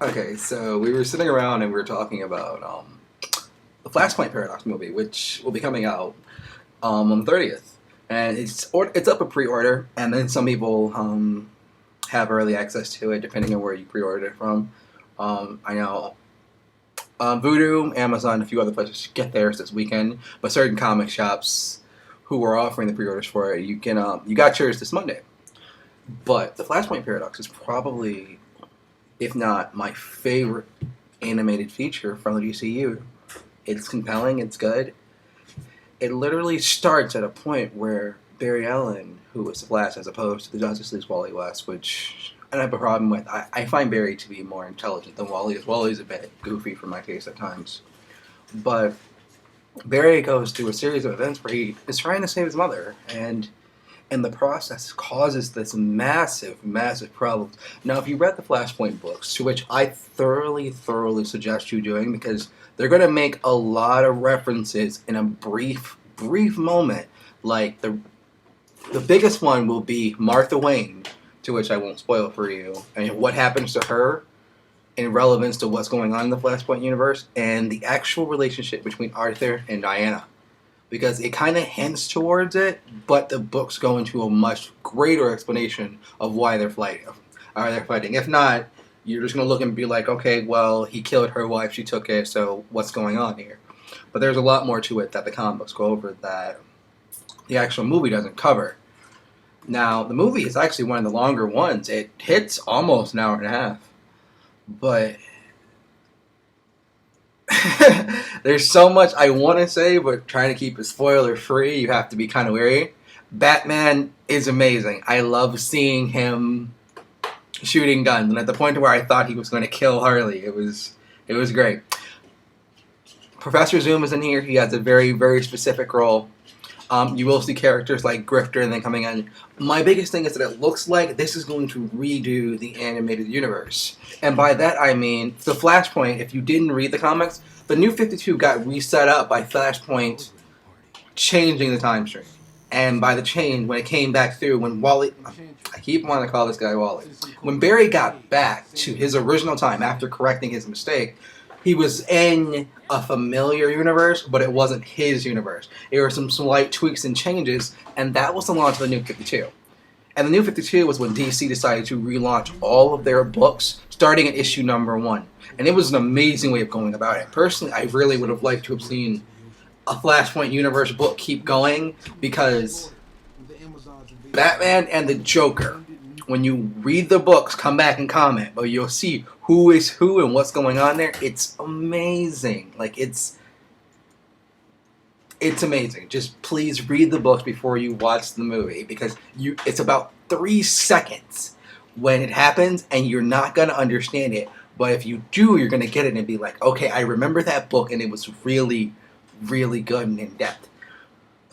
Okay, so we were sitting around and we were talking about the Flashpoint Paradox movie, which will be coming out on the 30th, and it's up a pre-order, and then some people have early access to it depending on where you pre-ordered it from. I know Voodoo, Amazon, a few other places get theirs this weekend, but certain comic shops who are offering the pre-orders for it, you got yours this Monday. But the Flashpoint Paradox is probably, if not my favorite animated feature from the DCU. It's compelling, it's good. It literally starts at a point where Barry Allen, who was the Flash as opposed to the Justice League's Wally West, which I don't have a problem with. I find Barry to be more intelligent than Wally is. Wally's a bit goofy for my taste at times. But Barry goes through a series of events where he is trying to save his mother, and in the process causes this massive, massive problem. Now, if you read the Flashpoint books, to which I thoroughly, thoroughly suggest you doing, because they're going to make a lot of references in a brief, brief moment. Like, the biggest one will be Martha Wayne, to which I won't spoil for you, and what happens to her in relevance to what's going on in the Flashpoint universe, and the actual relationship between Arthur and Diana, because it kind of hints towards it, but the books go into a much greater explanation of why they're fighting. If not, you're just going to look and be like, okay, well, he killed her wife, she took it, so what's going on here? But there's a lot more to it that the comic books go over that the actual movie doesn't cover. Now, the movie is actually one of the longer ones. It hits almost an hour and a half. But there's so much I want to say, but trying to keep it spoiler free, you have to be kind of wary. Batman is amazing. I love seeing him shooting guns, and at the point where I thought he was going to kill Harley, it was great. Professor Zoom is in here. He has a very, very specific role. You will see characters like Grifter and then coming in. My biggest thing is that it looks like this is going to redo the animated universe. And by that I mean, the Flashpoint, if you didn't read the comics, the New 52 got reset up by Flashpoint changing the time stream. And by the change, when it came back through, when Wally... I keep wanting to call this guy Wally. When Barry got back to his original time after correcting his mistake, he was in a familiar universe, but it wasn't his universe. There were some slight tweaks and changes, and that was the launch of the New 52. And the New 52 was when DC decided to relaunch all of their books, starting at issue number 1. And it was an amazing way of going about it. Personally, I really would have liked to have seen a Flashpoint universe book keep going, because Batman and the Joker, when you read the books, come back and comment, but you'll see who is who and what's going on there. It's amazing. Like, it's amazing. Just please read the books before you watch the movie, because it's about 3 seconds when it happens, and you're not going to understand it. But if you do, you're going to get it and be like, okay, I remember that book, and it was really, really good and in-depth.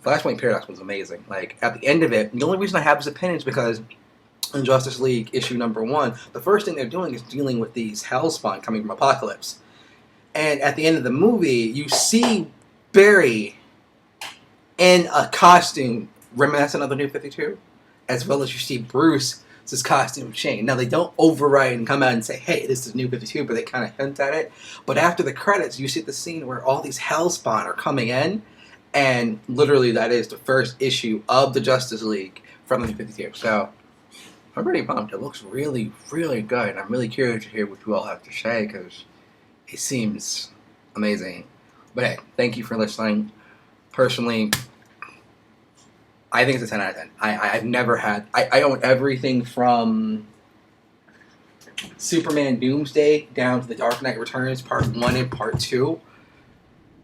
Flashpoint Paradox was amazing. Like, at the end of it, the only reason I have this opinion is because in Justice League issue number 1, the first thing they're doing is dealing with these hellspawn coming from Apocalypse. And at the end of the movie, you see Barry in a costume reminiscent of the New 52, as well as you see Bruce's costume change. Now, they don't override and come out and say, hey, this is New 52, but they kind of hint at it. But after the credits, you see the scene where all these hellspawn are coming in, and literally that is the first issue of the Justice League from the New 52. So I'm pretty pumped. It looks really, really good. And I'm really curious to hear what you all have to say, because it seems amazing. But hey, thank you for listening. Personally, I think it's a 10 out of 10. I've never had... I own everything from Superman Doomsday down to The Dark Knight Returns Part 1 and Part 2.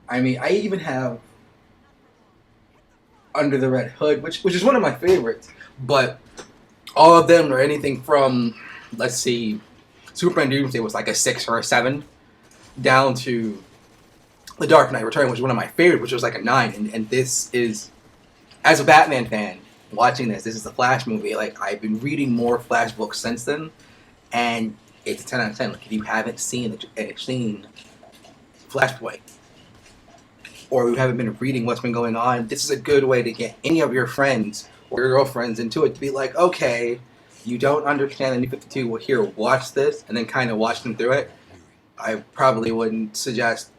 I mean, I even have Under the Red Hood, which is one of my favorites. But all of them are anything from, let's see, Superman Doomsday was like a 6 or a 7, down to The Dark Knight Returns, which is one of my favorites, which was like a 9. And this is, as a Batman fan, watching this is the Flash movie. Like, I've been reading more Flash books since then, and it's a 10 out of 10. Like, if you haven't seen Flashpoint, or you haven't been reading what's been going on, this is a good way to get any of your friends or your girlfriends into it, to be like, okay, you don't understand the New 52, well, here, watch this, and then kind of watch them through it. I probably wouldn't suggest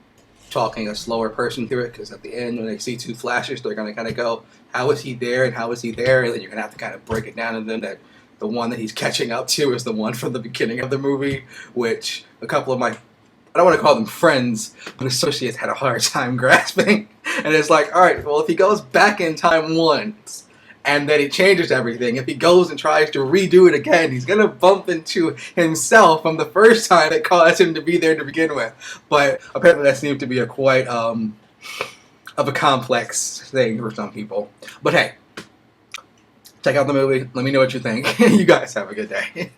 talking a slower person through it, because at the end, when they see two flashes, they're going to kind of go, how is he there and how is he there? And then you're going to have to kind of break it down to them that the one that he's catching up to is the one from the beginning of the movie, which a couple of my, I don't want to call them friends, but associates had a hard time grasping. And it's like, all right, well, if he goes back in time once and then he changes everything, if he goes and tries to redo it again, he's going to bump into himself from the first time that caused him to be there to begin with. But apparently that seems to be a quite of a complex thing for some people. But hey, check out the movie. Let me know what you think. You guys have a good day.